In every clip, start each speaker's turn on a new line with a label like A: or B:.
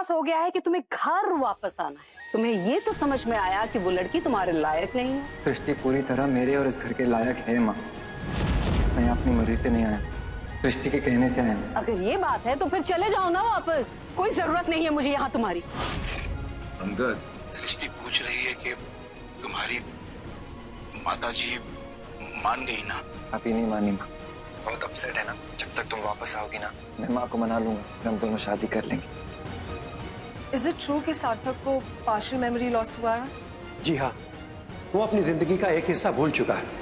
A: एहसास हो गया है कि तुम्हें घर वापस आना है। तुम्हें ये तो समझ में आया कि वो लड़की तुम्हारे लायक नहीं है।
B: सृष्टि पूरी तरह मेरे और इस घर के लायक है माँ। मैं अपनी मर्जी से नहीं आया, सृष्टि के कहने से आया।
A: अगर ये बात है तो फिर चले जाओ ना वापस, कोई जरूरत नहीं है मुझे यहाँ तुम्हारी।
C: अंगद, सृष्टि पूछ रही है कि तुम्हारी माताजी मान गई ना?
B: अभी नहीं मानी माँ, बहुत अपसेट है ना। जब तक तुम वापस आओगी ना, मैं माँ को मना लूंगा, फिर हम दोनों शादी कर लेंगे।
D: इज इट ट्रू कि सार्थक को पार्शियल मेमोरी लॉस हुआ है?
E: जी हाँ, वो अपनी जिंदगी का एक हिस्सा भूल चुका है।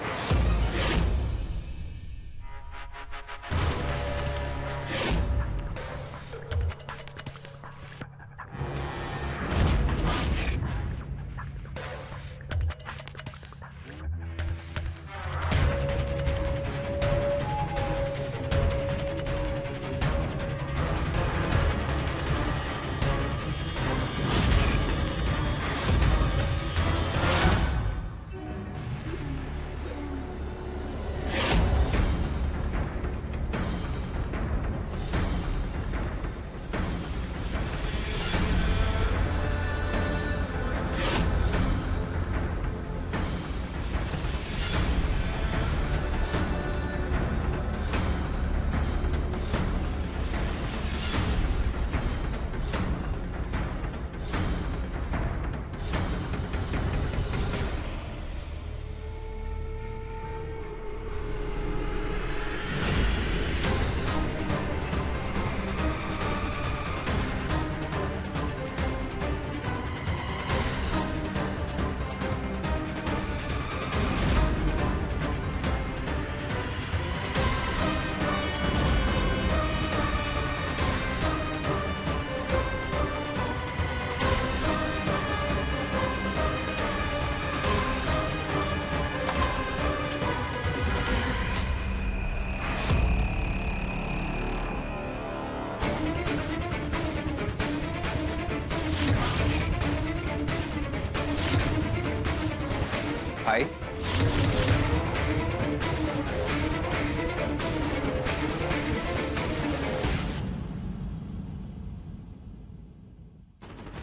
B: भाई,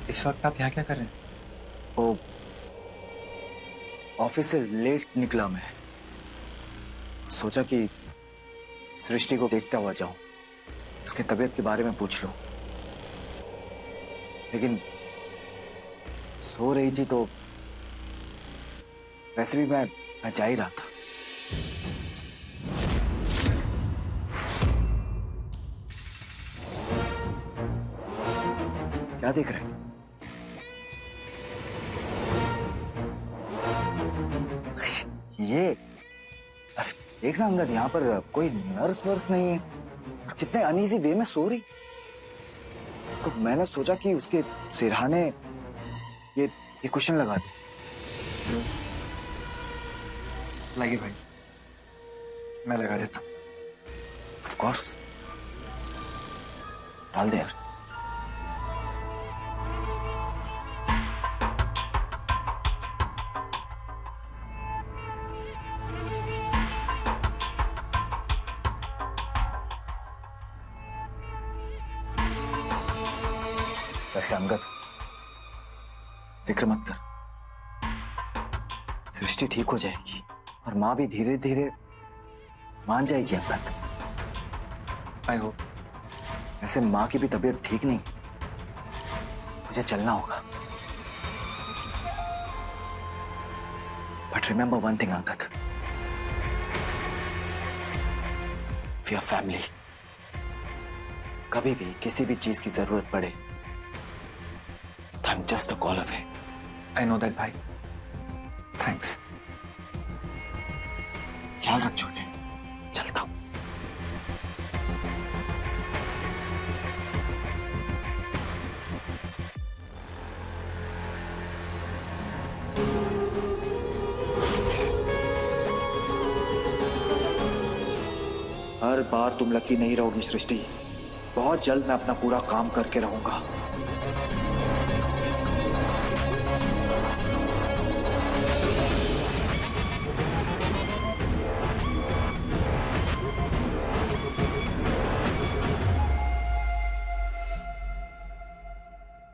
B: इस वक्त आप यहाँ क्या कर रहे हैं?
F: वो ऑफिस से लेट निकला मैं, सोचा कि सृष्टि को देखता हुआ जाऊं, उसकी तबीयत के बारे में पूछ लूं, लेकिन सो रही थी तो वैसे भी मैं जा ही रहा था। क्या देख रहे हैं? ये अरे देखना अंगद, यहाँ पर कोई नर्स वर्स नहीं है और कितने अनईजी वे में सो रही। तो मैंने सोचा कि उसके सिरहाने ये क्वेश्चन लगा दे।
B: लाइए भाई, मैं लगा देता हूँ।
F: ऑफ कोर्स, डाल दे यार। वैसे अंगद, फिक्र मत कर, सृष्टि ठीक हो जाएगी और माँ भी धीरे धीरे मान जाएगी अंगद।
B: I hope.
F: वैसे माँ की भी तबीयत ठीक नहीं, मुझे चलना होगा। But remember one thing Angad, we are family. कभी भी किसी भी चीज की जरूरत पड़े, I'm just a call away.
B: I know that भाई, थैंक्स।
F: ख्याल रख छोटे, चलता हूं। हर बार तुम लकी नहीं रहोगी सृष्टि। बहुत जल्द मैं अपना पूरा काम करके रहूंगा।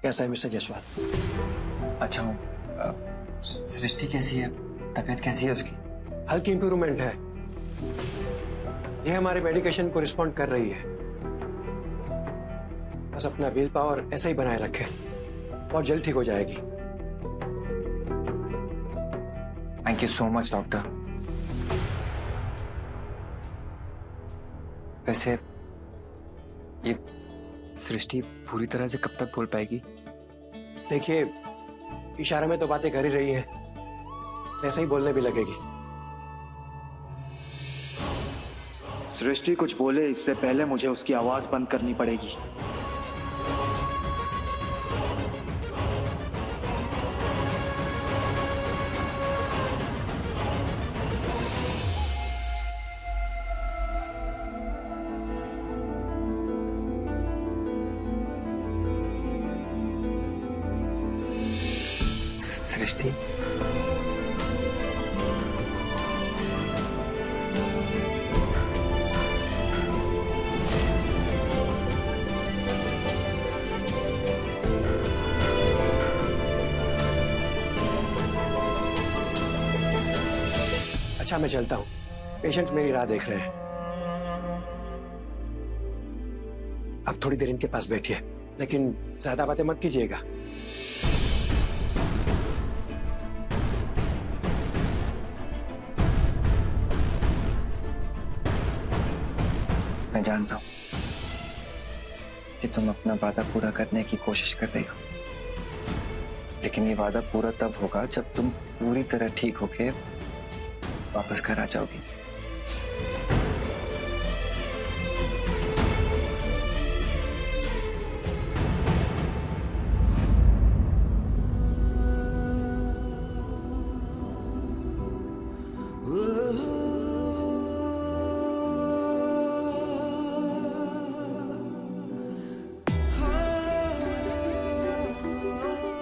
E: कैसा है मिस्टर जायसवाल?
B: अच्छा हूँ। सृष्टि कैसी है? तबीयत कैसी है उसकी?
E: हल्की इंप्रूवमेंट है। ये हमारे मेडिकेशन को रिस्पॉन्ड कर रही है। बस अपना विल पावर ऐसे ही बनाए रखें, बहुत जल्द ठीक हो जाएगी।
B: Thank you so much doctor. वैसे ये सृष्टि पूरी तरह से कब तक बोल पाएगी?
E: देखिए, इशारे में तो बातें कर ही रही है, वैसे ही बोलने भी लगेगी।
F: सृष्टि कुछ बोले इससे पहले मुझे उसकी आवाज बंद करनी पड़ेगी।
B: सृष्टि,
E: अच्छा मैं चलता हूँ, पेशेंट्स मेरी राह देख रहे हैं। अब थोड़ी देर इनके पास बैठिए, लेकिन ज्यादा बातें मत कीजिएगा।
B: मैं जानता हूं कि तुम अपना वादा पूरा करने की कोशिश कर रही हो, लेकिन ये वादा पूरा तब होगा जब तुम पूरी तरह ठीक होके वापस घर आ जाओगी।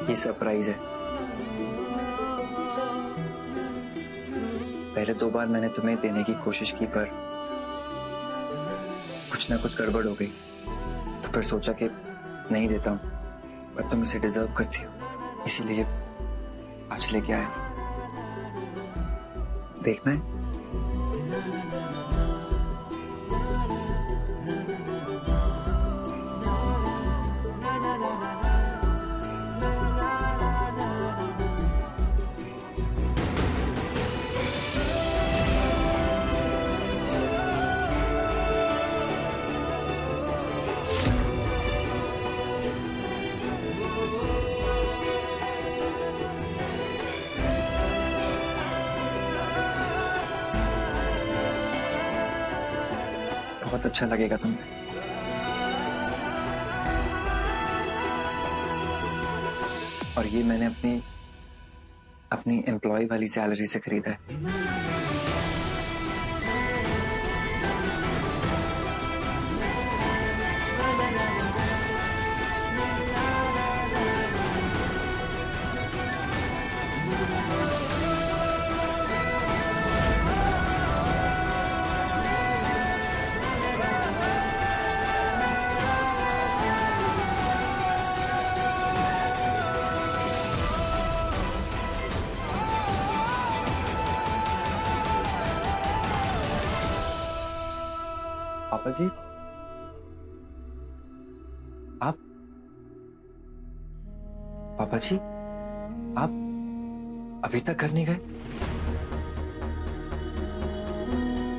B: ये सरप्राइज है। पहले 2 बार मैंने तुम्हें देने की कोशिश की, पर कुछ ना कुछ गड़बड़ हो गई, तो फिर सोचा कि नहीं देता हूं, पर तुम इसे डिजर्व करती हो, इसीलिए आज लेके आया। देखना है? बहुत अच्छा लगेगा तुम्हें। और ये मैंने अपनी एम्प्लॉय वाली सैलरी से खरीदा है। पापा जी, आप पापा जी, आप अभी तक घर नहीं गए?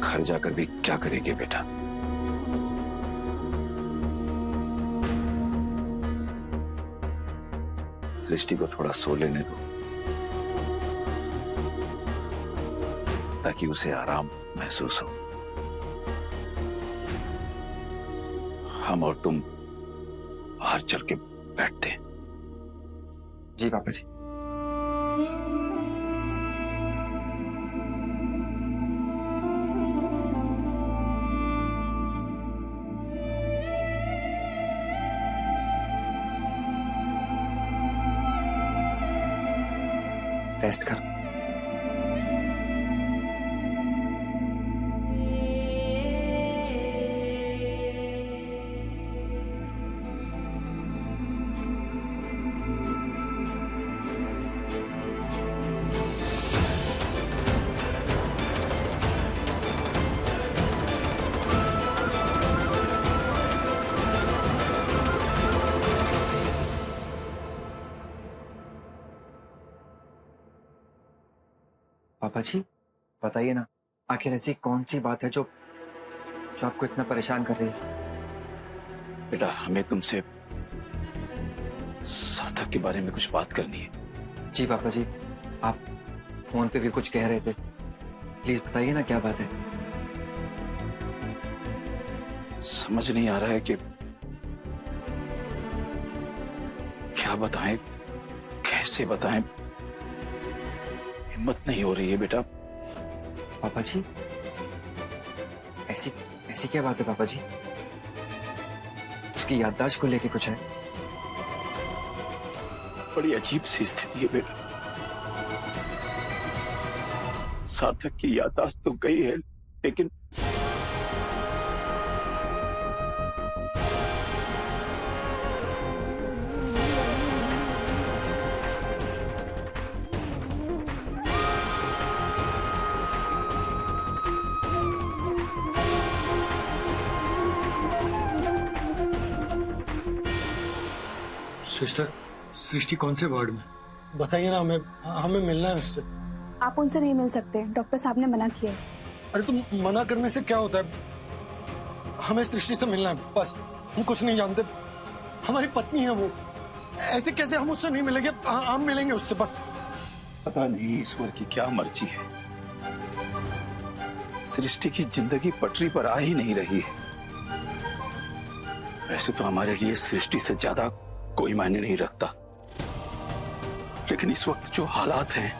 C: घर जाकर भी क्या करेंगे बेटा? सृष्टि को थोड़ा सो लेने दो, ताकि उसे आराम महसूस हो। हम और तुम बाहर चल के बैठते हैं।
B: जी पापा जी। रेस्ट करो। पापा जी बताइए ना, आखिर ऐसी कौन सी बात है जो जो आपको इतना परेशान कर रही है?
C: बेटा हमें तुमसे सार्थक के बारे में कुछ बात करनी है।
B: जी पापा जी, आप फोन पे भी कुछ कह रहे थे, प्लीज बताइए ना क्या बात है।
C: समझ नहीं आ रहा है कि क्या बताएं, कैसे बताएं। हिम्मत नहीं हो रही है बेटा।
B: पापा जी ऐसी ऐसी क्या बात है पापा जी? उसकी याददाश्त को लेके कुछ है?
C: बड़ी अजीब सी स्थिति है बेटा। सार्थक की याददाश्त तो गई है, लेकिन
E: सिस्टर, सृष्टि कौन से वार्ड में? बताइए ना, हमें हमें मिलना है उससे।
G: आप उनसे नहीं मिल सकते, डॉक्टर साहब ने मना किया है।
E: अरे तुम मना करने से क्या होता है? हमें सृष्टि से मिलना है बस। हम कुछ नहीं जानते, हमारी पत्नी है वो। ऐसे कैसे हम उससे नहीं मिलेंगे? हम मिलेंगे उससे बस।
C: पता नहीं ईश्वर की क्या मर्जी है, सृष्टि की जिंदगी पटरी पर आ ही नहीं रही है। वैसे तो हमारे लिए सृष्टि से ज्यादा कोई मायने नहीं रखता, लेकिन इस वक्त जो हालात हैं,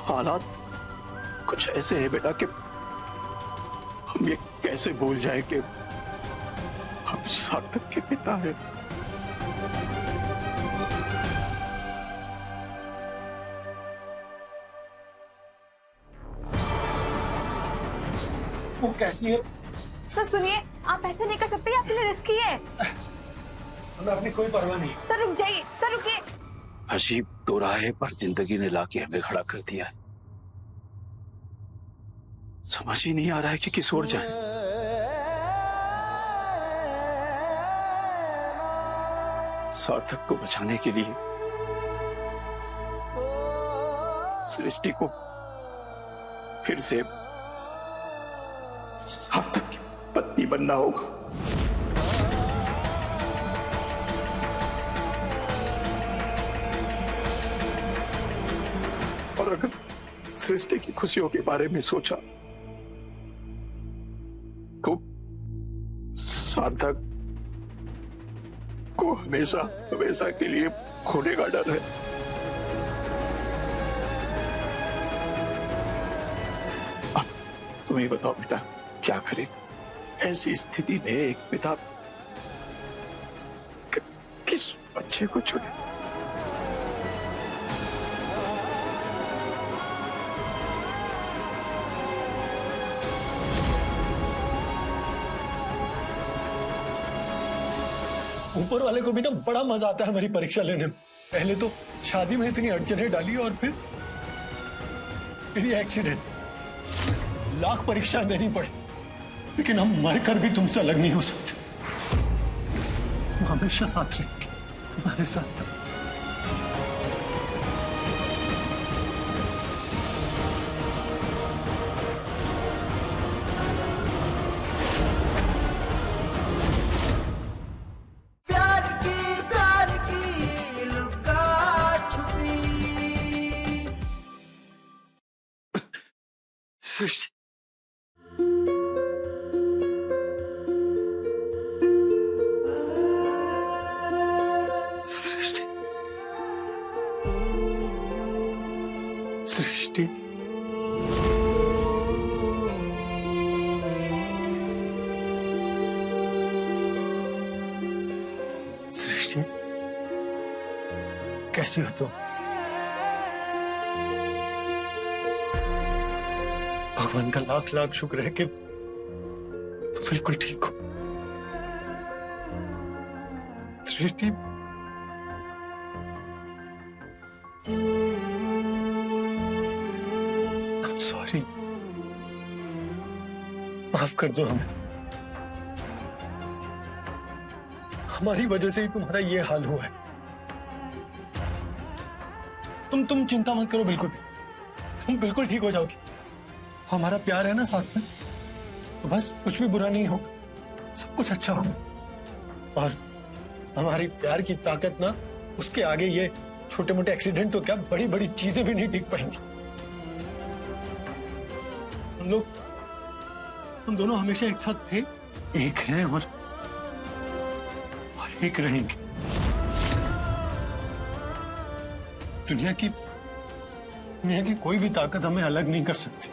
C: हालात कुछ ऐसे हैं बेटा कि हम ये कैसे भूल जाए कि हम सार्थक के पिता हैं।
E: वो कैसी है?
G: सर सुनिए, आप ऐसे नहीं कर सकते, आपके लिए रिस्की है।
E: हमें अपनी कोई परवाह नहीं।
G: सर रुक जाइए, सर रुकिए।
C: अजीब दोराहे पर जिंदगी ने लाके हमें खड़ा कर दिया है। समझ ही नहीं आ रहा है कि किस ओर जाए। सार्थक को बचाने के लिए सृष्टि को फिर से सार्थक की पत्नी बनना होगा। और अगर सृष्टि की खुशियों के बारे में सोचा तो सार्थक को हमेशा हमेशा के लिए खोने का डर है। अब तुम ही बताओ बेटा, क्या करे? ऐसी स्थिति में एक पिता किस बच्चे को चुने?
E: ऊपर वाले को भी ना बड़ा मजा आता है हमारी परीक्षा लेने में। पहले तो शादी में इतनी अड़चने डाली और फिर ये एक्सीडेंट। लाख परीक्षाएं देनी पड़ी, लेकिन हम मर कर भी तुमसे अलग नहीं हो सकते। हम हमेशा साथ रहेंगे, तुम्हारे साथ। सृष्टि, सृष्टि, सृष्टि, सृष्टि, कैसी हो तुम? भगवान का लाख लाख शुक्र है कि तुम बिल्कुल ठीक हो। सृष्टि, I'm sorry, माफ कर दो हमें। हमारी वजह से ही तुम्हारा ये हाल हुआ है। तुम चिंता मत करो बिल्कुल भी। तुम बिल्कुल ठीक हो जाओगी। हमारा प्यार है ना साथ में, तो बस कुछ भी बुरा नहीं होगा, सब कुछ अच्छा होगा। और हमारी प्यार की ताकत ना, उसके आगे ये छोटे मोटे एक्सीडेंट तो क्या, बड़ी बड़ी चीजें भी नहीं टिक पाएंगी। हम दोनों हमेशा एक साथ थे, एक हैं और एक रहेंगे। दुनिया की कोई भी ताकत हमें अलग नहीं कर सकती।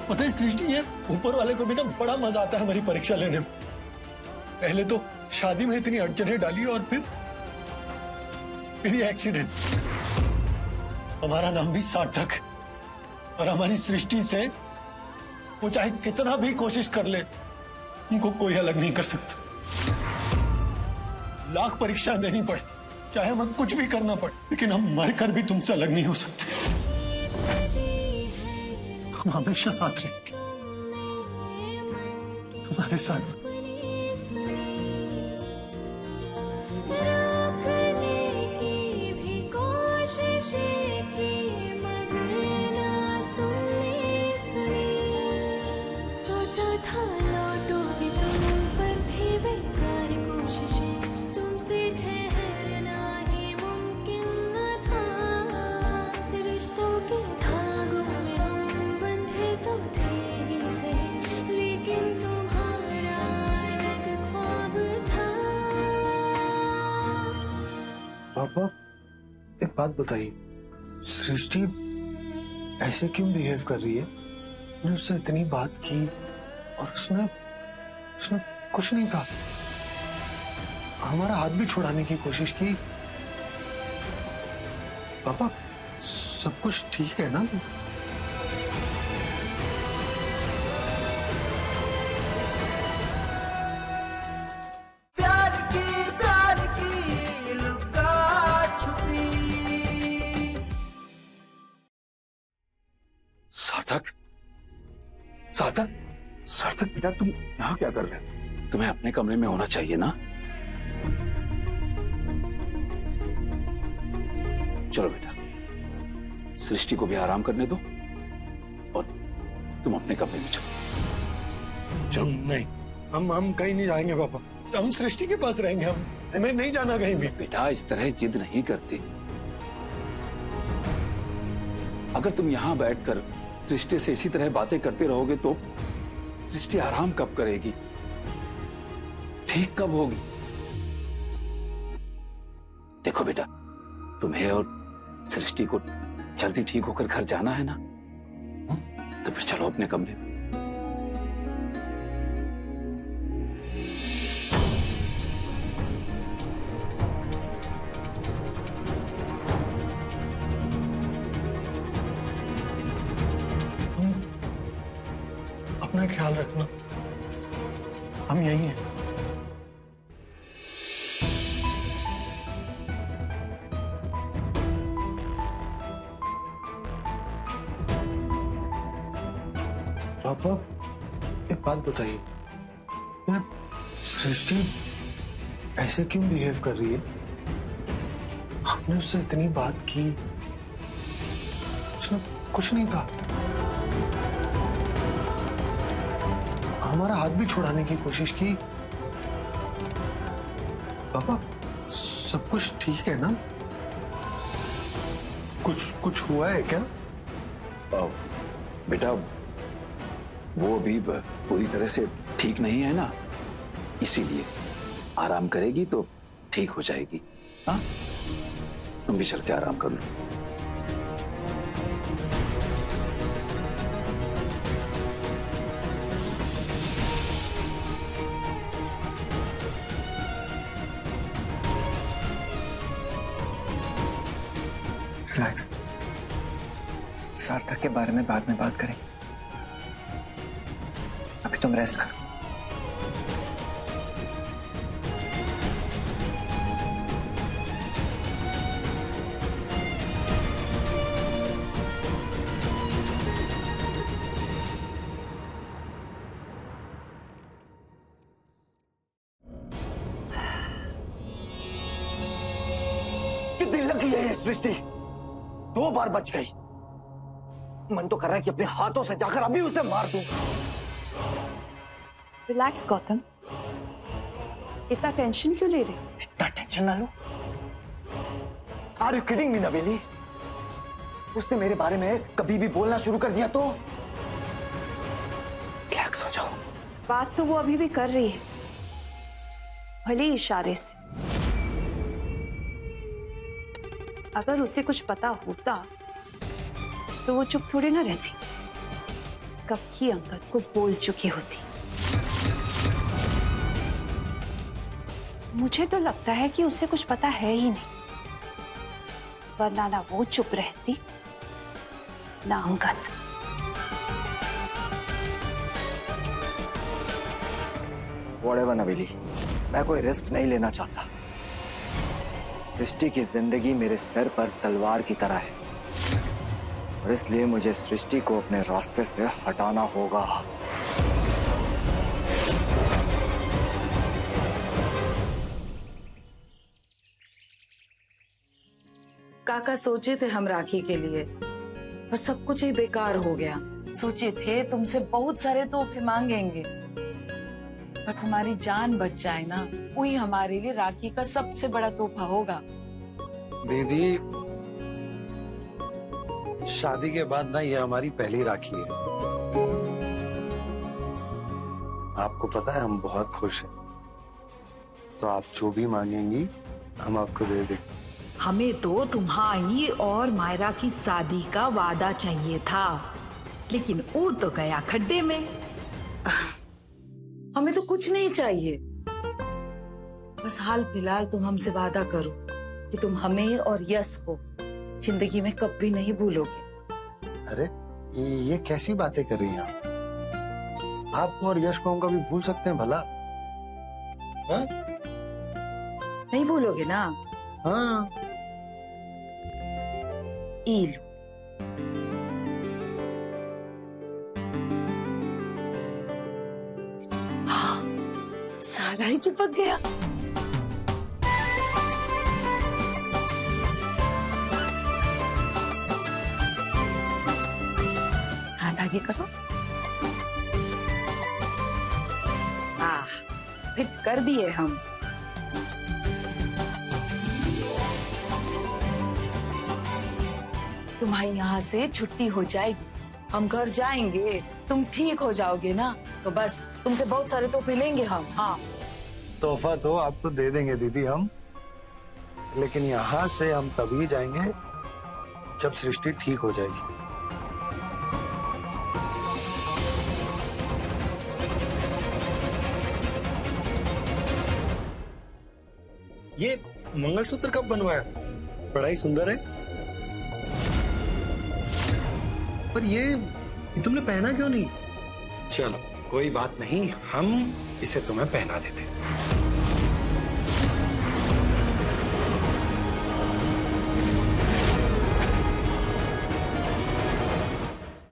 E: पता है सृष्टि, ये ऊपर वाले को भी ना बड़ा मजा आता है हमारी परीक्षा लेने में। पहले तो शादी में इतनी अड़चनें डाली और फिर ये एक्सीडेंट। हमारा नाम भी सार्थक, और हमारी सृष्टि से वो चाहे कितना भी कोशिश कर ले, उनको कोई अलग नहीं कर सकता। लाख परीक्षा देनी पड़े, चाहे हमें कुछ भी करना पड़े, लेकिन हम मरकर भी तुमसे अलग नहीं हो सकते। हम हमेशा साथ रहेंगे, तुम्हारे साथ।
C: पापा, एक बात बताइए, सृष्टि ऐसे क्यों बिहेव कर रही है? मैंने उससे इतनी बात की और उसने कुछ नहीं कहा। हमारा हाथ भी छुड़ाने की कोशिश की। पापा, सब कुछ ठीक है ना?
H: सार्थक, सार्थक बेटा, तुम यहाँ क्या कर रहे हो? तुम्हें अपने कमरे में होना चाहिए ना। चलो बेटा, सृष्टि को भी आराम करने दो और तुम अपने कमरे में चलो। चलो।
E: नहीं, हम कहीं नहीं जाएंगे पापा, हम सृष्टि के पास रहेंगे। हमें नहीं जाना कहीं भी।
H: बेटा, इस तरह जिद नहीं करते। अगर तुम यहाँ बैठकर सृष्टि से इसी तरह बातें करते रहोगे तो सृष्टि आराम कब करेगी, ठीक कब होगी? देखो बेटा, तुम्हें और सृष्टि को जल्दी ठीक होकर घर जाना है ना, तो फिर चलो अपने कमरे में।
E: अपना ख्याल रखना, हम यही हैं।
C: पापा, एक बात बताइए, सृष्टि ऐसे क्यों बिहेव कर रही है? हमने उससे इतनी बात की, उसने कुछ नहीं कहा। हमारा हाथ भी छुड़ाने की कोशिश की। पापा, सब कुछ ठीक है ना? कुछ हुआ है क्या?
H: बेटा, वो अभी पूरी तरह से ठीक नहीं है ना, इसीलिए आराम करेगी तो ठीक हो जाएगी। हाँ, तुम भी चल के आराम कर लो।
B: रिलैक्स, सार्थक के बारे में बाद में बात करेंगे, अभी तुम रेस्ट करो।
F: कितनी लगी है ये सृष्टि, 2 बार बच गई। मन तो कर रहा है कि अपने हाथों से जाकर अभी उसे मार दूं।
A: रिलैक्स गौतम, इतना टेंशन क्यों ले रहे?
F: इतना टेंशन ना लो। आर यू किडिंग मी नवेली? उसने मेरे बारे में कभी भी बोलना शुरू कर दिया तो? रिलैक्स हो जाओ।
A: बात तो वो अभी भी कर रही है, भले ही इशारे से। अगर उसे कुछ पता होता तो वो चुप थोड़ी ना रहती, कब ही अंगद को बोल चुकी होती। मुझे तो लगता है कि उसे कुछ पता है ही नहीं, वरना ना वो चुप रहती ना अंगद।
F: Whatever नवेली, मैं कोई रिस्क नहीं लेना चाहता। सृष्टि की जिंदगी मेरे सिर पर तलवार की तरह है और इसलिए मुझे सृष्टि को अपने रास्ते से हटाना होगा।
I: काका सोचे थे हम राखी के लिए, पर सब कुछ ही बेकार हो गया। सोचे थे तुमसे बहुत सारे तोहफे मांगेंगे, पर तुम्हारी जान बच जाए ना, वही हमारे लिए राखी का सबसे बड़ा तोहफा होगा।
J: दीदी, शादी के बाद ना ये हमारी पहली राखी है। आपको पता है हम बहुत खुश हैं, तो आप जो भी मांगेंगी हम आपको दे दें।
K: हमें तो तुम्हारी और मायरा की शादी का वादा चाहिए था, लेकिन वो तो गया खड्डे में।
I: हमें तो कुछ नहीं चाहिए, बस हाल फिलहाल तुम हमसे वादा करो कि तुम हमें और यश को जिंदगी में कभी नहीं भूलोगे।
C: अरे ये कैसी बातें कर रही हैं आप? आपको और यश को हम कभी भूल सकते हैं भला? हाँ?
I: नहीं भूलोगे ना?
C: हाँ।
I: ई लो। हाँ, सारा ही चिपक गया। हाथ आगे करो। फिट कर दिए हम। तुम्हारी यहाँ से छुट्टी हो जाएगी, हम घर जाएंगे, तुम ठीक हो जाओगे ना, तो बस तुमसे बहुत सारे तोहफे लेंगे हम। हाँ,
C: तोहफा तो आपको दे देंगे दीदी हम, लेकिन यहाँ से हम तभी जाएंगे जब सृष्टि ठीक हो जाएगी।
E: ये मंगलसूत्र कब बनवाया? बड़ा ही सुंदर है, पर ये तुमने पहना क्यों नहीं?
J: चलो कोई बात नहीं, हम इसे तुम्हें पहना देते।